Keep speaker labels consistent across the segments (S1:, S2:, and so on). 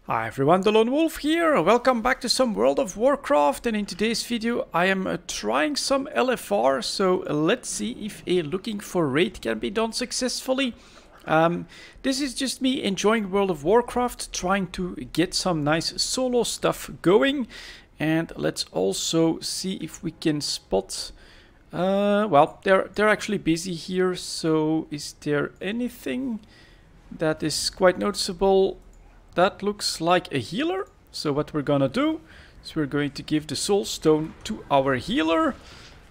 S1: Hi everyone, delonewolf here. Welcome back to some World of Warcraft, and in today's video I am trying some LFR, so let's see if a looking for raid can be done successfully. This is just me enjoying World of Warcraft, trying to get some nice solo stuff going, and let's also see if we can spot... well, they're actually busy here, so is there anything that is quite noticeable? That looks like a healer. So what we're gonna do is we're going to give the soul stone to our healer,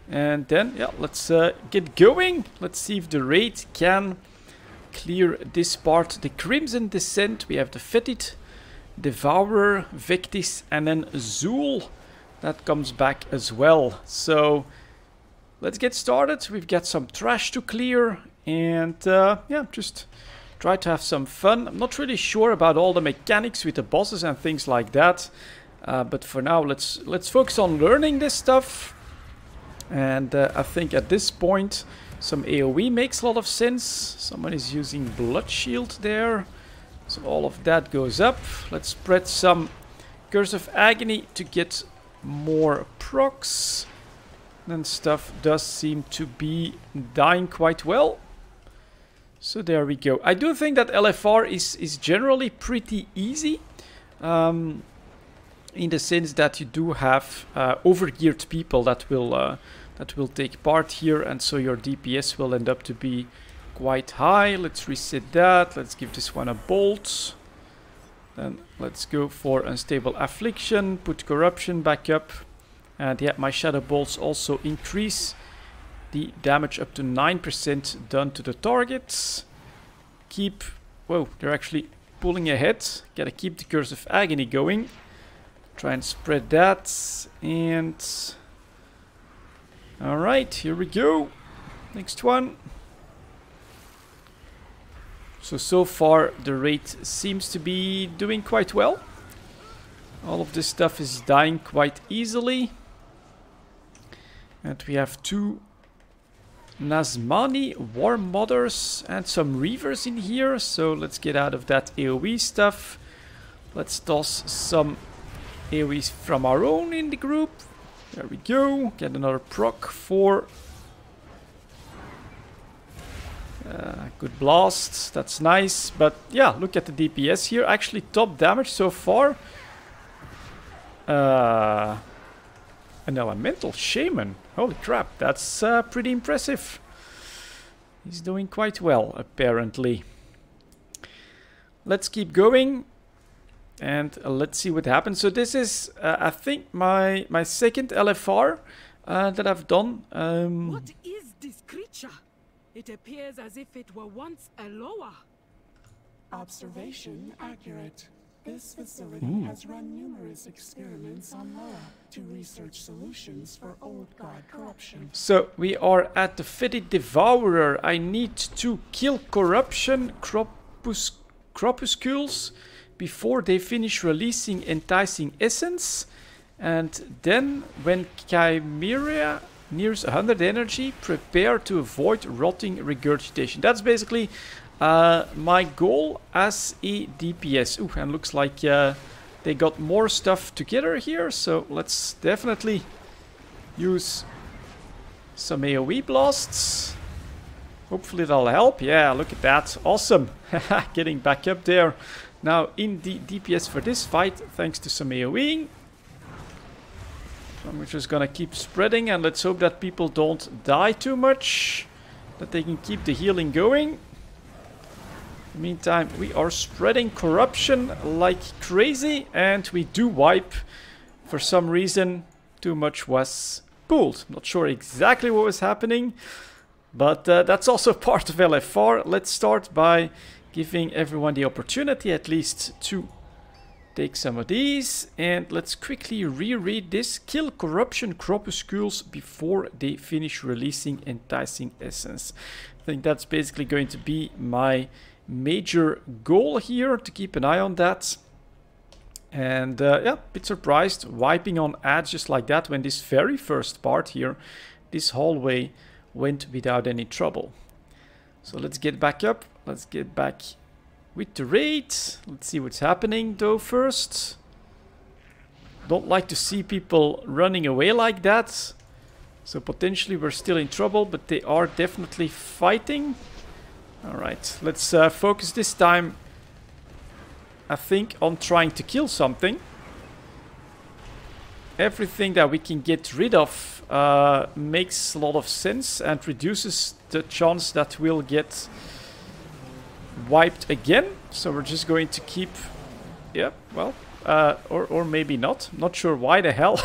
S1: and then yeah, let's get going. Let's see if the raid can clear this part. The Crimson Descent, we have the Fetid Devourer, Vectis, and then Zool that comes back as well. So let's get started. We've got some trash to clear, and yeah, just try to have some fun. I'm not really sure about all the mechanics with the bosses and things like that, but for now let's focus on learning this stuff. And I think at this point some AoE makes a lot of sense. Someone is using Blood Shield there, so all of that goes up. Let's spread some Curse of Agony to get more procs. And stuff does seem to be dying quite well. So there we go. I do think that LFR is generally pretty easy, in the sense that you do have overgeared people that will take part here, and so your DPS will end up to be quite high. Let's reset that. Let's give this one a bolt. Then let's go for Unstable Affliction. Put Corruption back up, and yeah, my Shadow Bolts also increase the damage up to 9% done to the targets. Keep... Whoa, they're actually pulling ahead. Gotta keep the Curse of Agony going. Try and spread that. And... alright, here we go. Next one. So far the raid seems to be doing quite well. All of this stuff is dying quite easily. And we have two Nazmani War Mothers and some Reavers in here, so let's get out of that AoE stuff. Let's toss some AoEs from our own in the group. There we go. Get another proc for good blast. That's nice, but yeah, look at the DPS here. Actually top damage so far. An Elemental Shaman. Holy crap, that's pretty impressive. He's doing quite well, apparently. Let's keep going, and let's see what happens. So this is, I think, my second LFR that I've done.
S2: What is this creature? It appears as if it were once a lower.
S3: Observation accurate. This facility has run numerous experiments on Loa to research solutions for old god corruption.
S1: So we are at the Fetid Devourer. I need to kill corruption corpuscles before they finish releasing enticing essence. And then when Chimera nears 100 energy, prepare to avoid rotting regurgitation. That's basically my goal as a DPS. Ooh, and looks like they got more stuff together here, so let's definitely use some AoE blasts. Hopefully that'll help. Yeah, look at that. Awesome. Getting back up there. Now in the DPS for this fight, thanks to some AoEing. So I'm just gonna keep spreading, and let's hope that people don't die too much, that they can keep the healing going. Meantime, we are spreading corruption like crazy, and we do wipe. For some reason, too much was pooled. Not sure exactly what was happening, but that's also part of LFR. Let's start by giving everyone the opportunity at least to take some of these, and let's quickly reread this. Kill corruption corpuscles before they finish releasing enticing essence. I think that's basically going to be my major goal here, to keep an eye on that. And yeah, bit surprised wiping on ads just like that when this very first part here, this hallway, went without any trouble. So let's get back up. Let's get back with the raid. Let's see what's happening though first. Don't like to see people running away like that. So potentially we're still in trouble, but they are definitely fighting. Alright, let's focus this time, I think, on trying to kill something. Everything that we can get rid of makes a lot of sense and reduces the chance that we'll get wiped again. So we're just going to keep... Yeah, well, or maybe not. Not sure why the hell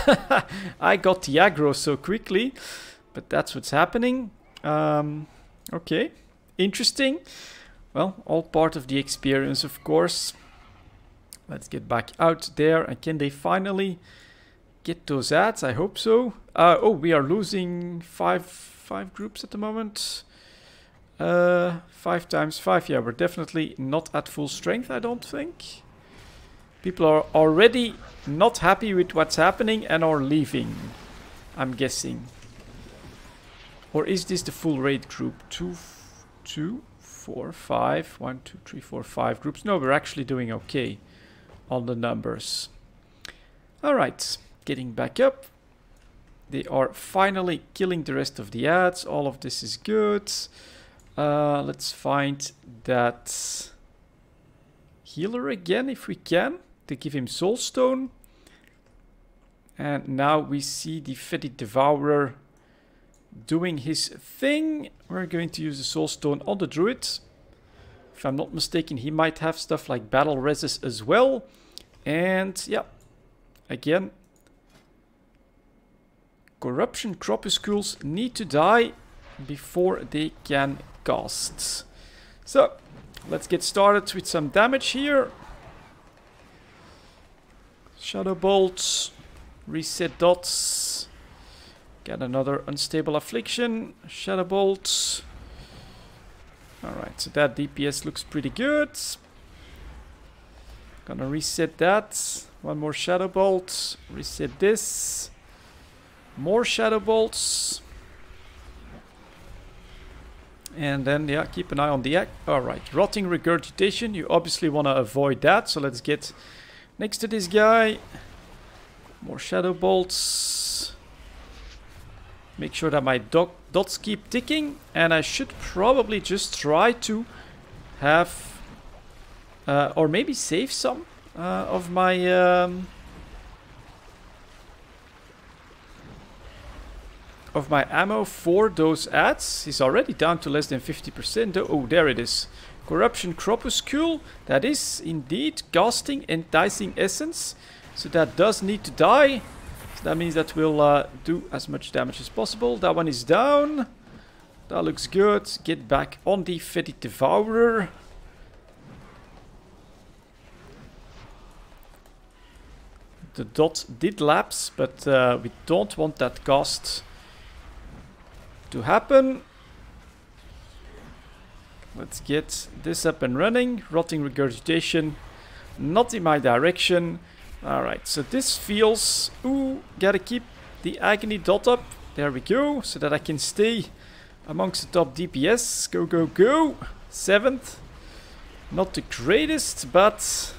S1: I got the aggro so quickly, but that's what's happening. Okay, interesting. Well, all part of the experience, of course. Let's get back out there. And can they finally get those ads? I hope so. Oh, we are losing five groups at the moment. 5 times 5. Yeah, we're definitely not at full strength, I don't think. People are already not happy with what's happening and are leaving, I'm guessing. Or is this the full raid group? 2, 4, 5. 1, 2, 3, 4, 5 groups. No, we're actually doing okay on the numbers. Alright, getting back up. They are finally killing the rest of the ads. All of this is good. Let's find that healer again if we can, to give him soulstone. And now we see the Fetid Devourer doing his thing. We're going to use the soulstone on the druid. If I'm not mistaken, he might have stuff like battle resist as well. And yeah, again, corruption corpuscles need to die before they can cast. So let's get started with some damage here. Shadow bolts, reset dots, get another unstable affliction, shadow bolts. Alright, so that DPS looks pretty good. Gonna reset that. One more shadow bolt, reset this. More shadow bolts. And then, yeah, keep an eye on the... Alright, rotting regurgitation. You obviously want to avoid that. So let's get next to this guy. More shadow bolts. Make sure that my dots keep ticking. And I should probably just try to have... or maybe save some of my... of my ammo for those ads. He's already down to less than 50%. Oh, there it is. Corruption Corpuscle. That is indeed casting Enticing Essence. So that does need to die. So that means that we'll do as much damage as possible. That one is down. That looks good. Get back on the Fetid Devourer. The dot did lapse, but we don't want that cast to happen. Let's get this up and running. Rotting regurgitation, not in my direction. Alright, so this feels... Ooh, gotta keep the agony dot up. There we go, so that I can stay amongst the top DPS. Go, go, go. 7th. Not the greatest, but...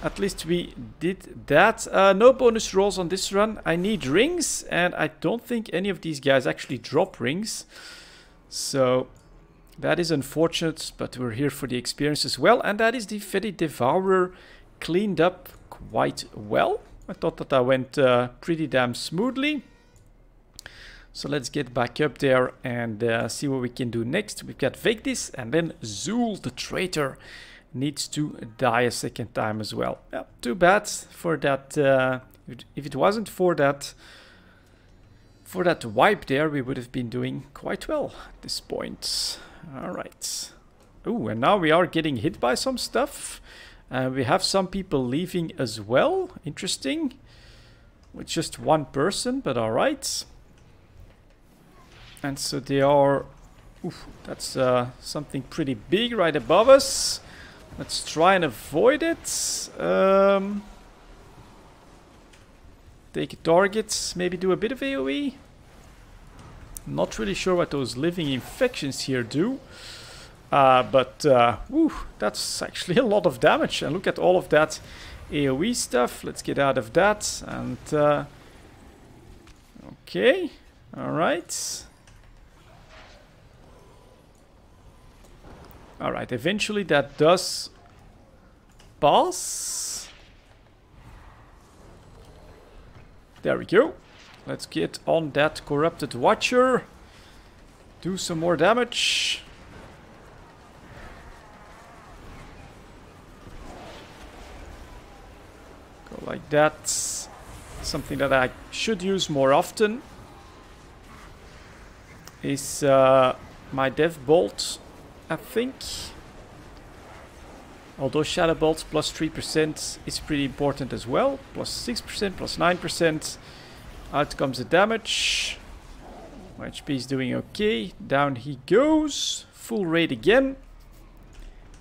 S1: at least we did that. No bonus rolls on this run. I need rings, and I don't think any of these guys actually drop rings. So that is unfortunate, but we're here for the experience as well. And that is the Fetid Devourer cleaned up quite well. I thought that went pretty damn smoothly. So let's get back up there and see what we can do next. We've got Vectis, and then Zool the traitor needs to die a second time as well. Yeah, too bad for that. If it wasn't for that wipe there, we would have been doing quite well at this point. All right. Oh, and now we are getting hit by some stuff. We have some people leaving as well. Interesting. With just one person, but all right. And so they are... Oof, that's something pretty big right above us. Let's try and avoid it. Take a target, maybe do a bit of AoE. Not really sure what those living infections here do. Whew, that's actually a lot of damage. And look at all of that AoE stuff. Let's get out of that. And okay, all right. All right, eventually that does pass. There we go. Let's get on that corrupted watcher. Do some more damage. Go like that. Something that I should use more often is my Death Bolt, I think. Although Shadow Bolts plus 3% is pretty important as well. Plus 6%, plus 9%. Out comes the damage. My HP is doing okay. Down he goes. Full rate again.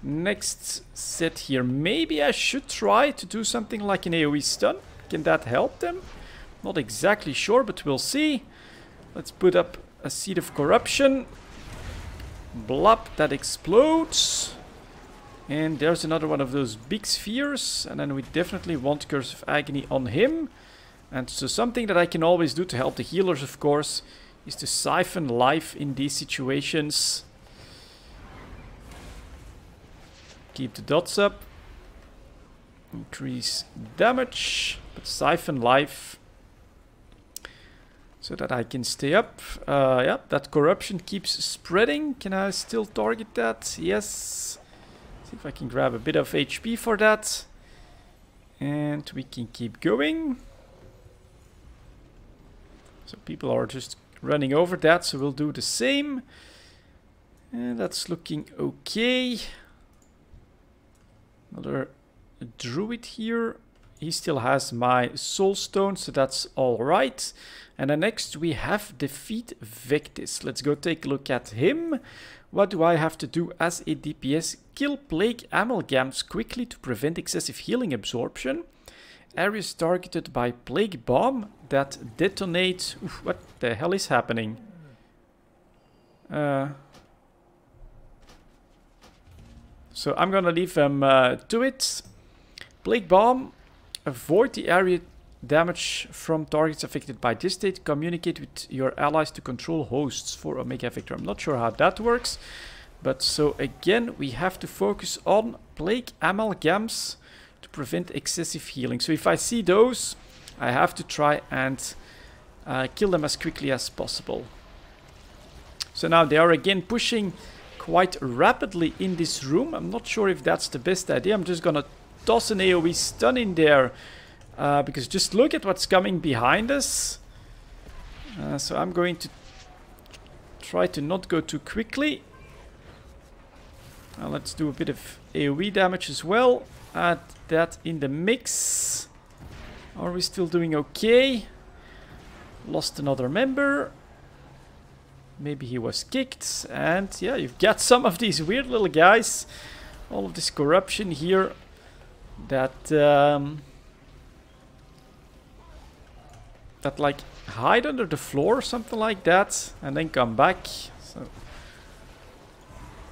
S1: Next set here. Maybe I should try to do something like an AoE stun. Can that help them? Not exactly sure, but we'll see. Let's put up a Seed of Corruption. Blop, that explodes. And there's another one of those big spheres. And then we definitely want Curse of Agony on him. And so something that I can always do to help the healers, of course, is to siphon life in these situations. Keep the dots up. Increase damage, but siphon life. So that I can stay up. Yeah, that corruption keeps spreading. Can I still target that? Yes. See if I can grab a bit of HP for that. And we can keep going. So people are just running over that, so we'll do the same. And that's looking okay. Another druid here. He still has my soul stone, so that's all right. And then next we have Defeat Vectis. Let's go take a look at him. What do I have to do as a DPS? Kill plague amalgams quickly to prevent excessive healing absorption. Areas targeted by plague bomb that detonate. Oof, what the hell is happening? So I'm gonna leave them to it. Plague bomb. Avoid the area damage from targets affected by this state. Communicate with your allies to control hosts for Omega Victor. I'm not sure how that works. But so again, we have to focus on plague amalgams to prevent excessive healing. So if I see those, I have to try and kill them as quickly as possible. So now they are again pushing quite rapidly in this room. I'm not sure if that's the best idea. I'm just gonna toss an AoE stun in there because just look at what's coming behind us. So I'm going to try to not go too quickly. Let's do a bit of AoE damage as well. Add that in the mix. Are we still doing okay? Lost another member. Maybe he was kicked. And yeah, you've got some of these weird little guys. All of this corruption here. That that like hide under the floor or something like that. And then come back. So,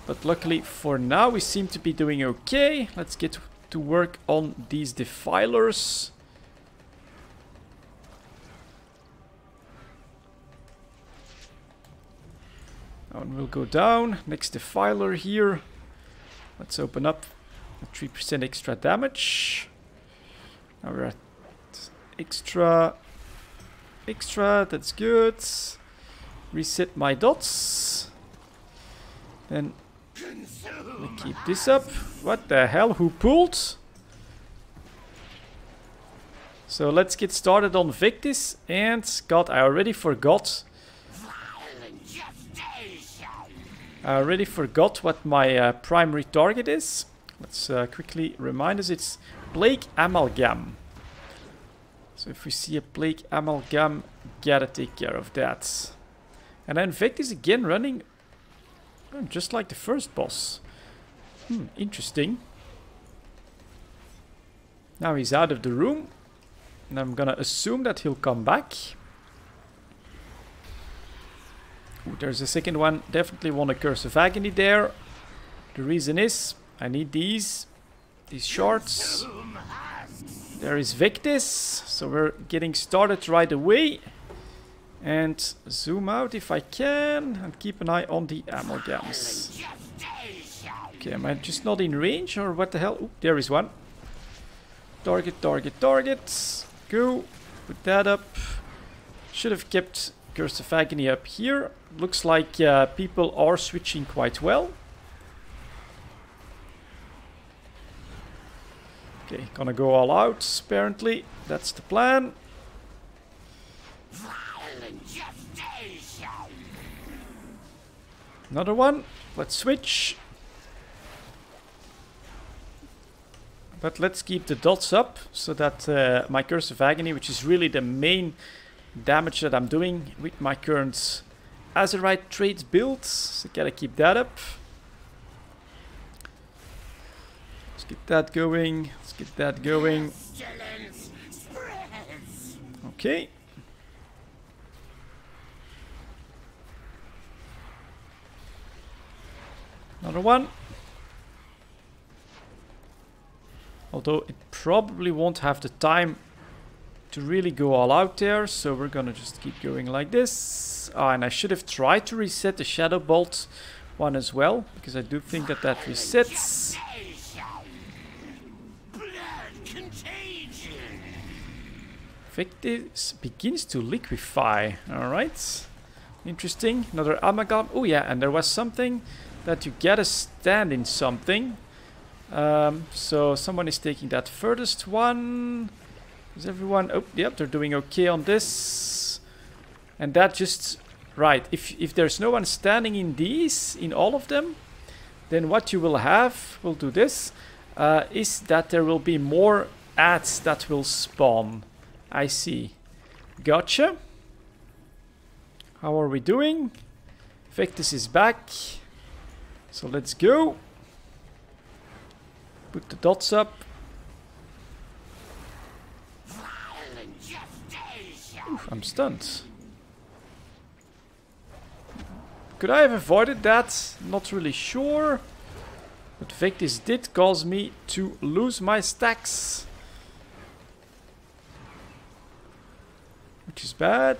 S1: but luckily for now we seem to be doing okay. Let's get to work on these defilers. That one will go down. Next defiler here. Let's open up 3% extra damage. Now we're at extra. That's good. Reset my dots. Then we keep this up. What the hell? Who pulled? So let's get started on Vectis. And God, I already forgot. I already forgot what my primary target is. Let's quickly remind us. It's Plague Amalgam. So if we see a Plague Amalgam, gotta take care of that. And then Vectis again running. Just like the first boss. Interesting. Now he's out of the room. And I'm gonna assume that he'll come back. Ooh, there's a second one. Definitely want a Curse of Agony there. The reason is I need these shards. There is Vectis, so we're getting started right away. And zoom out if I can, and keep an eye on the amalgams. Okay, am I just not in range, or what the hell? Oop, there is one. Target, target, target. Go. Put that up. Should have kept Curse of Agony up here. Looks like people are switching quite well. Okay, gonna go all out, apparently. That's the plan. Another one. Let's switch. But let's keep the dots up so that my Curse of Agony, which is really the main damage that I'm doing with my current Azerite traits build, so gotta keep that up. Let's get that going. Let's get that going. Okay. Another one. Although it probably won't have the time to really go all out there, so we're gonna just keep going like this. And I should have tried to reset the Shadow Bolt one as well, because I do think that that resets. Vectis begins to liquefy. Alright. Interesting. Another amalgam. Oh yeah, and there was something that you gotta stand in something. So someone is taking that furthest one. Is everyone... Oh, yep, they're doing okay on this. And that just... Right, if there's no one standing in these, in all of them, then what you will have, we'll do this, is that there will be more ads that will spawn. I see. Gotcha. How are we doing? Vectis is back. So let's go. Put the dots up. Oof, I'm stunned. Could I have avoided that? Not really sure. But Vectis did cause me to lose my stacks. Which is bad.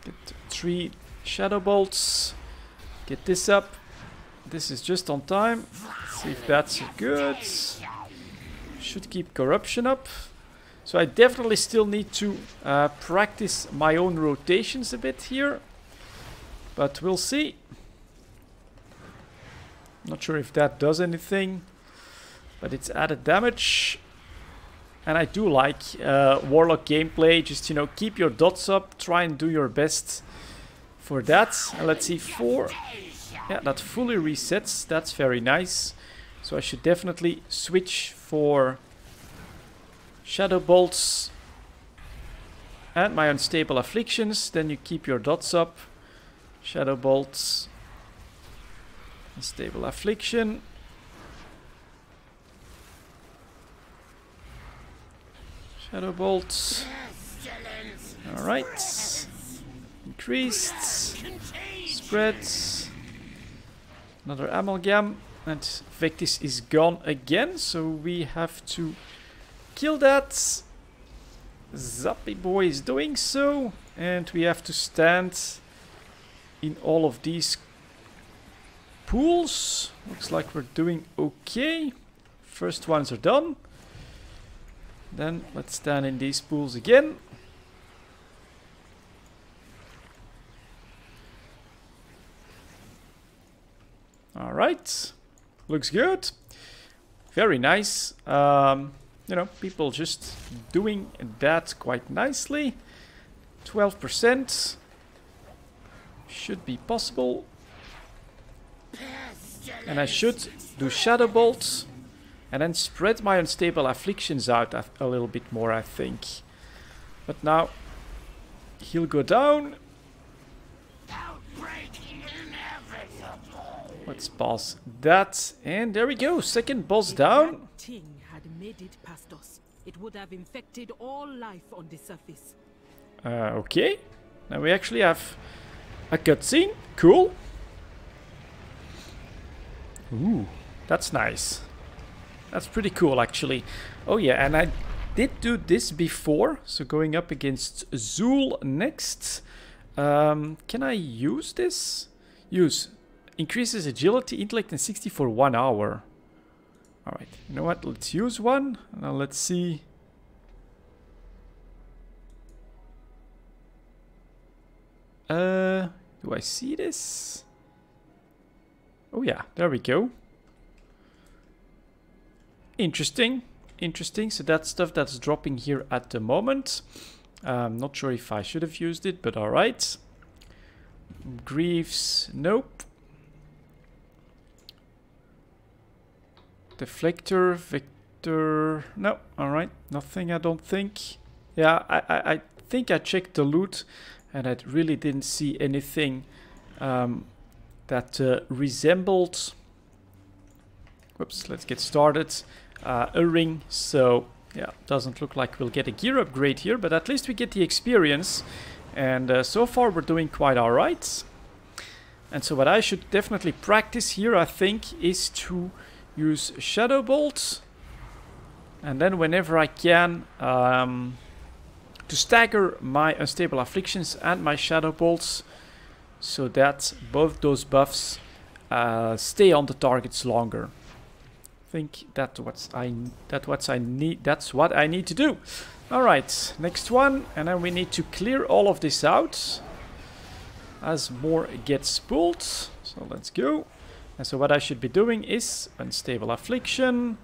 S1: Get 3 Shadow Bolts. Get this up. This is just on time. Let's see if that's good. Should keep corruption up. So I definitely still need to practice my own rotations a bit here. But we'll see. Not sure if that does anything. But it's added damage. And I do like Warlock gameplay. Just, you know, keep your dots up. Try and do your best for that. And let's see, 4. Yeah, that fully resets. That's very nice. So I should definitely switch for Shadow Bolts and my Unstable Afflictions. Then you keep your dots up. Shadow Bolts. Unstable Affliction. Shadow Bolts. Alright. Increased. Spreads. Another amalgam, and Vectis is gone again, so we have to kill that. Zappy boy is doing so, and we have to stand in all of these pools. Looks like we're doing okay. First ones are done. Then let's stand in these pools again. Alright, looks good. Very nice. You know, people just doing that quite nicely. 12% should be possible. And I should do Shadow Bolt and then spread my Unstable Afflictions out a little bit more, I think. But now he'll go down. Let's pause that, and there we go. Second boss down.
S2: That thing had made it past us. It would have infected all life on the surface.
S1: Okay. Now we actually have a cutscene. Cool. Ooh, that's nice. That's pretty cool, actually. Oh yeah, and I did do this before, so going up against Zool next. Can I use this? Use. Increases agility, intellect, and 60 for 1 hour. Alright, you know what? Let's use one. Now let's see. Do I see this? Oh yeah, there we go. Interesting. Interesting. So that's stuff that's dropping here at the moment. Not sure if I should have used it, but alright. Greaves, nope. Deflector, Victor, no, alright, nothing I don't think. Yeah, I think I checked the loot and I really didn't see anything that resembled, whoops, let's get started, a ring. So yeah, doesn't look like we'll get a gear upgrade here, but at least we get the experience. And so far we're doing quite alright. And so what I should definitely practice here, I think, is to use Shadow Bolt, and then whenever I can, to stagger my Unstable Afflictions and my Shadow Bolts, so that both those buffs stay on the targets longer. I think that's what I need to do. All right, next one, and then we need to clear all of this out as more gets pulled. So let's go. And so what I should be doing is Unstable Affliction,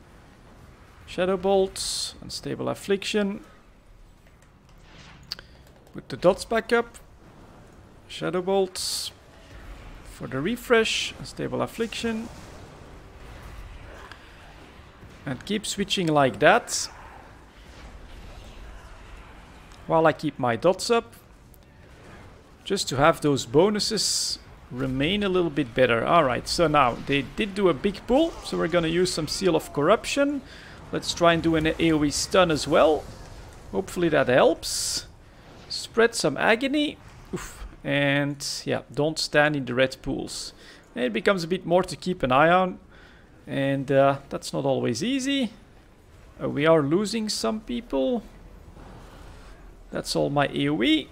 S1: Shadow Bolt, Unstable Affliction, put the dots back up, Shadow Bolt, for the refresh, Unstable Affliction, and keep switching like that, while I keep my dots up, just to have those bonuses remain a little bit better. Alright, so now they did do a big pull, so we're gonna use some Seal of Corruption. Let's try and do an AoE stun as well. Hopefully that helps. Spread some agony. Oof. And yeah, don't stand in the red pools. And it becomes a bit more to keep an eye on, and that's not always easy. We are losing some people. That's all my AoE.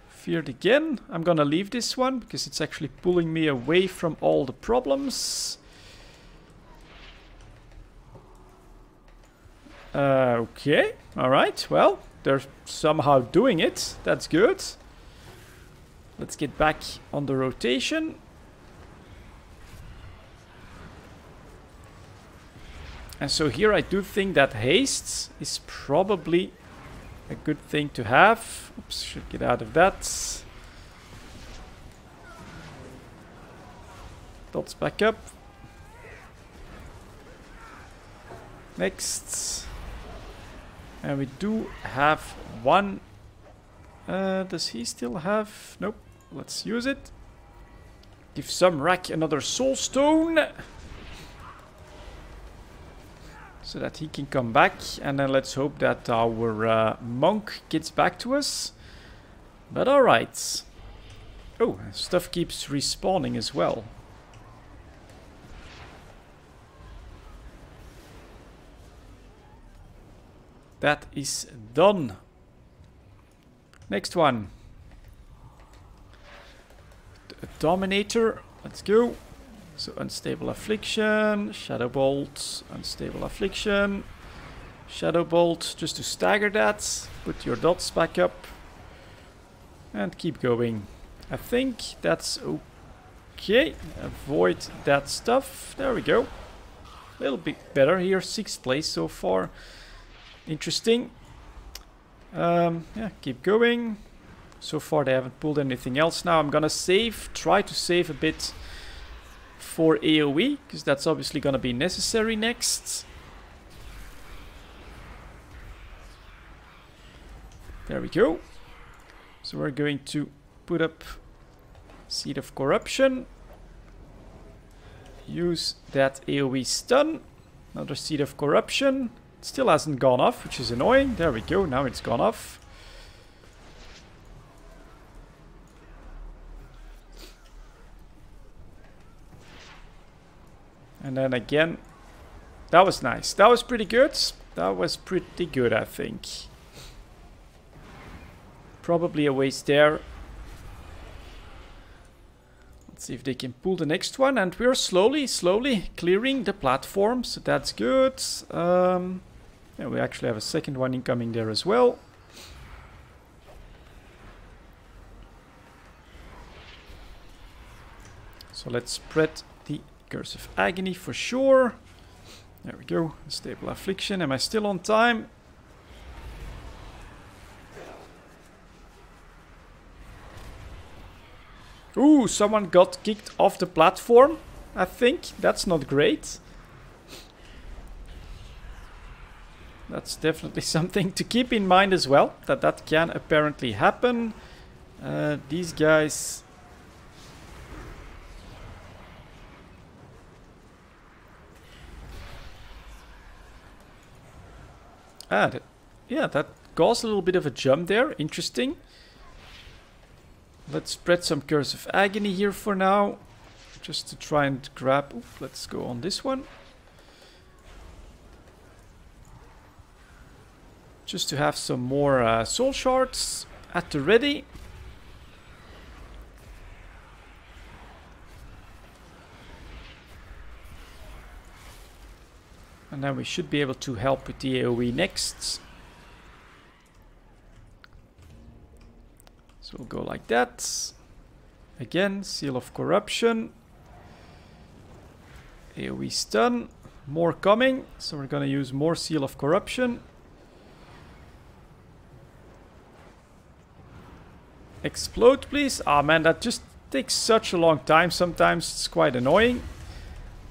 S1: Feared again. I'm gonna leave this one because it's actually pulling me away from all the problems. Okay, alright, well, they're somehow doing it. That's good. Let's get back on the rotation. And so here I do think that haste is probably a good thing to have. Oops, should get out of that. Dots back up. Next. And we do have one. Does he still have? Nope. Let's use it. Give some rack another soul stone, so that he can come back, and then let's hope that our monk gets back to us. But alright. Oh, stuff keeps respawning as well. That is done. Next one. The Dominator. Let's go. So Unstable Affliction, Shadow Bolt, Unstable Affliction, Shadow Bolt, just to stagger that. Put your dots back up and keep going. I think that's okay. Avoid that stuff. There we go. A little bit better here. 6th place so far. Interesting. Yeah, keep going. So far they haven't pulled anything else. Now I'm gonna save, try to save a bit for AoE, because that's obviously gonna be necessary next. There we go. So we're going to put up Seed of Corruption. Use that AoE stun. Another Seed of Corruption. It still hasn't gone off, which is annoying. There we go, now it's gone off. And then again. That was nice. That was pretty good. That was pretty good, I think. Probably a waste there. Let's see if they can pull the next one. And we're slowly clearing the platform. So that's good. Yeah, we actually have a second one incoming there as well. So let's spread the Curse of Agony for sure. There we go. Stable Affliction. Am I still on time? Ooh, someone got kicked off the platform, I think. That's not great. That's definitely something to keep in mind as well, that can apparently happen. These guys... yeah, that caused a little bit of a jump there. Interesting. Let's spread some Curse of Agony here for now. Just to try and grab... Ooh, let's go on this one. Just to have some more soul shards at the ready. And then we should be able to help with the AoE next. So we'll go like that. Again, Seal of Corruption. AoE stun. More coming. So we're going to use more Seal of Corruption. Explode, please. Ah, man, that just takes such a long time. Sometimes it's quite annoying.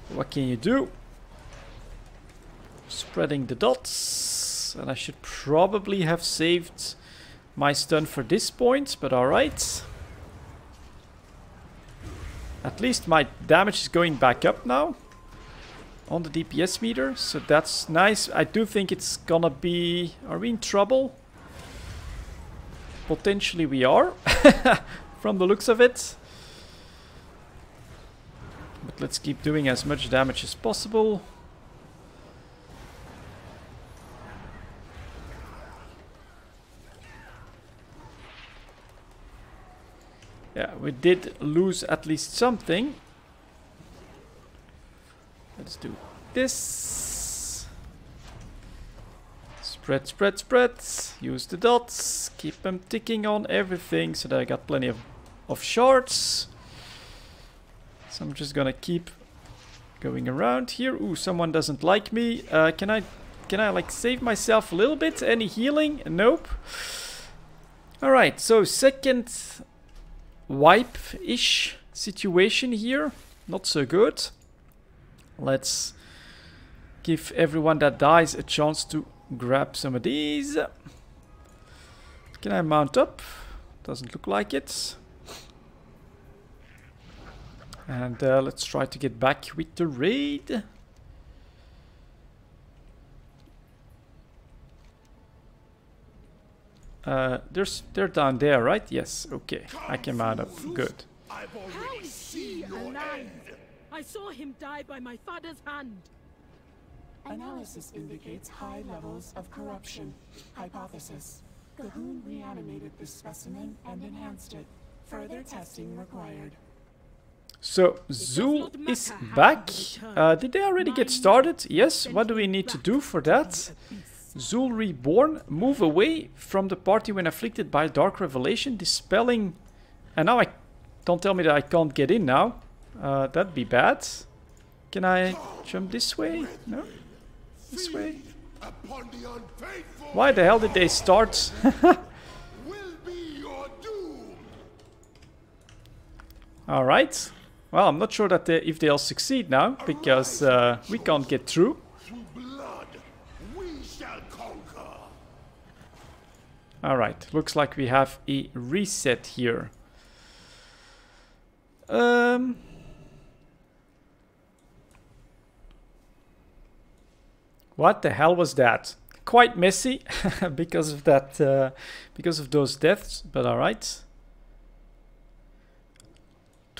S1: What can you do? Spreading the dots. And I should probably have saved my stun for this point, but alright. At least my damage is going back up now on the DPS meter, so that's nice. I do think it's gonna be... Are we in trouble? Potentially we are, from the looks of it. But let's keep doing as much damage as possible. Yeah, we did lose at least something. Let's do this. Spread, spread, spread. Use the dots. Keep them ticking on everything so that I got plenty of shards. So I'm just gonna keep going around here. Ooh, someone doesn't like me. Can I like save myself a little bit? Any healing? Nope. Alright, so second wipe-ish situation here. Not so good. Let's give everyone that dies a chance to grab some of these. Can I mount up? Doesn't look like it. And let's try to get back with the raid. They're down there, right? Yes, okay. I can mount up. Good.
S2: How is he alive? I saw him die by my father's hand.
S3: Analysis indicates high levels of corruption. Hypothesis. Cahoon reanimated this specimen and enhanced it. Further testing required.
S1: So, Zool is back. Did they already get started? Yes. What do we need to do for that? Zool Reborn. Move away from the party when afflicted by Dark Revelation. Dispelling... And now don't tell me that I can't get in now. That'd be bad. Can I jump this way? No? This way? Why the hell did they start? Alright. Well, I'm not sure that if they'll succeed now, because we can't get through. Alright, looks like we have a reset here. What the hell was that? Quite messy because of that, because of those deaths, but alright.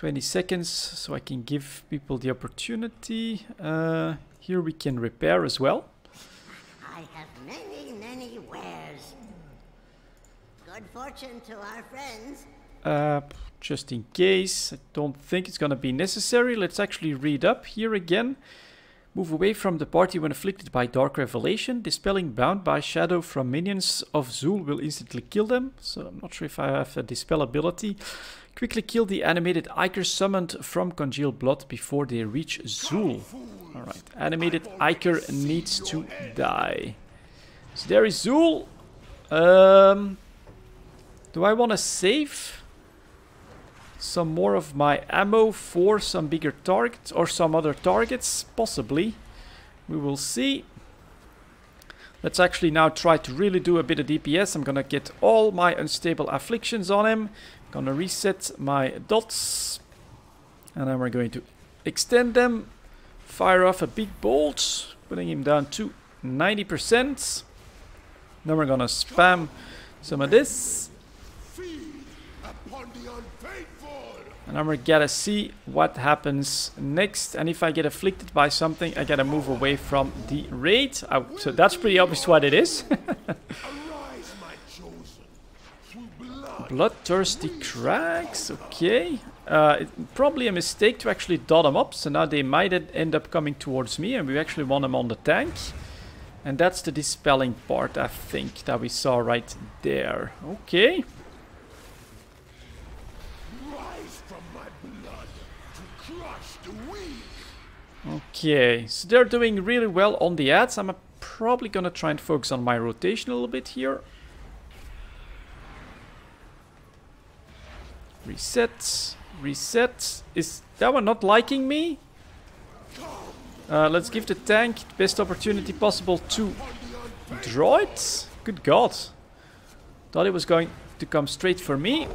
S1: 20 seconds so I can give people the opportunity. Here we can repair as well.
S4: I have many wares. Good fortune to our friends.
S1: Just in case, I don't think it's gonna be necessary. Let's actually read up here again. Move away from the party when afflicted by dark revelation. Dispelling bound by shadow from minions of Zul will instantly kill them. So I'm not sure if I have a dispel ability. Quickly kill the animated Iker summoned from congealed blood before they reach Zul. Alright, animated Iker needs to die. So there is Zul. Do I want to save some more of my ammo for some bigger targets or some other targets? Possibly. We will see. Let's actually now try to really do a bit of DPS. I'm gonna get all my unstable afflictions on him. Gonna reset my dots. And then we're going to extend them. Fire off a big bolt. Putting him down to 90%. Then we're gonna spam some of this. And then we're gonna see what happens next. And if I get afflicted by something, I gotta move away from the raid. So that's pretty obvious what it is. Bloodthirsty cracks, okay. Probably a mistake to actually dot them up. So now they might end up coming towards me, and we actually want them on the tank. And that's the dispelling part, I think, that we saw right there. Okay. Okay, so they're doing really well on the ads. I'm probably gonna try and focus on my rotation a little bit here. Reset, reset. Is that one not liking me? Let's give the tank the best opportunity possible to draw it. Good God. Thought it was going to come straight for me.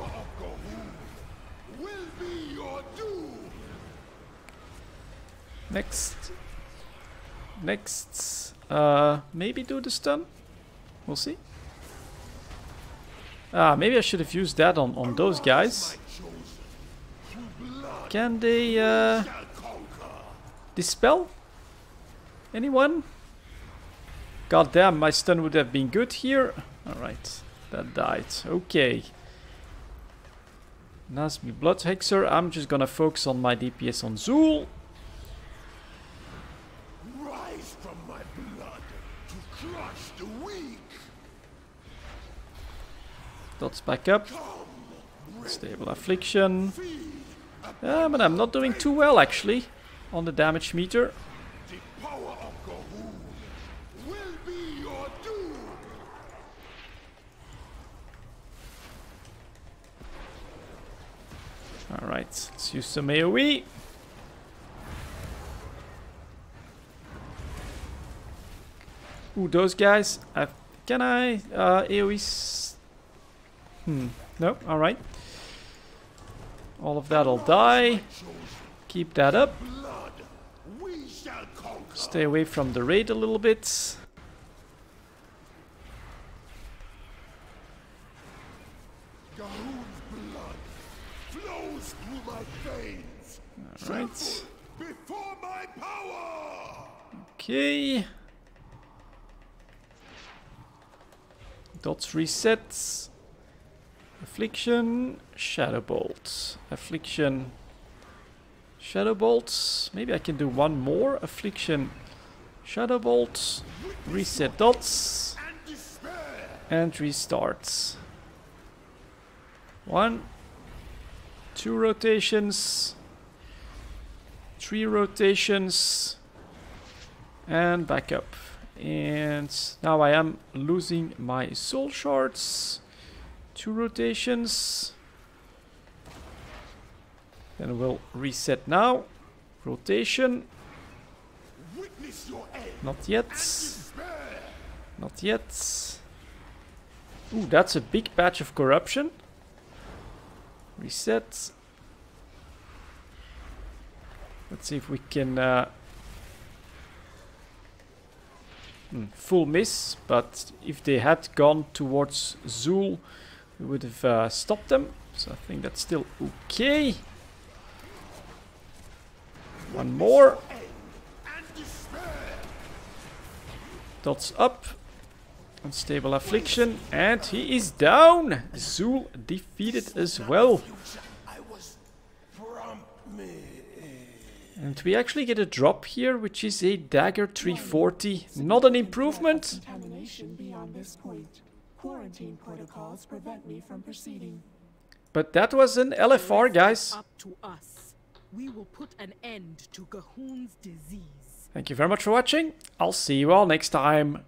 S1: Next. Next. Maybe do the stun. We'll see. Maybe I should have used that on those guys. Can they dispel? Anyone? God damn, my stun would have been good here. Alright, that died. Okay. Nazmi Blood Hexer. I'm just gonna focus on my DPS on Zul. Dots back up. Stable affliction. But I'm not doing too well actually on the damage meter. Alright, let's use some AoE. Ooh, those guys. Can I AoE? No, alright. All of that'll die. Keep that up. Stay away from the raid a little bit. Alright. Okay. Dots resets. Affliction, Shadow Bolt. Affliction, Shadow Bolt. Maybe I can do one more. Affliction, Shadow Bolt. Reset dots. And restart. 1, 2 rotations. 3 rotations. And back up. And now I am losing my soul shards. 2 rotations. Then we'll reset now. Rotation. Not yet. Not yet. Ooh, that's a big patch of corruption. Reset. Let's see if we can... full miss, but if they had gone towards Zul, we would have stopped them. So I think that's still okay. One more. Dots up. Unstable affliction. And he is down. Zool defeated as well. And we actually get a drop here, which is a dagger 340. Not an improvement.
S3: Contamination beyond this point. Quarantine protocols prevent me from proceeding.
S1: But that was an LFR, guys.
S2: Up to us. We will put an end to Gahun's disease.
S1: Thank you very much for watching. I'll see you all next time.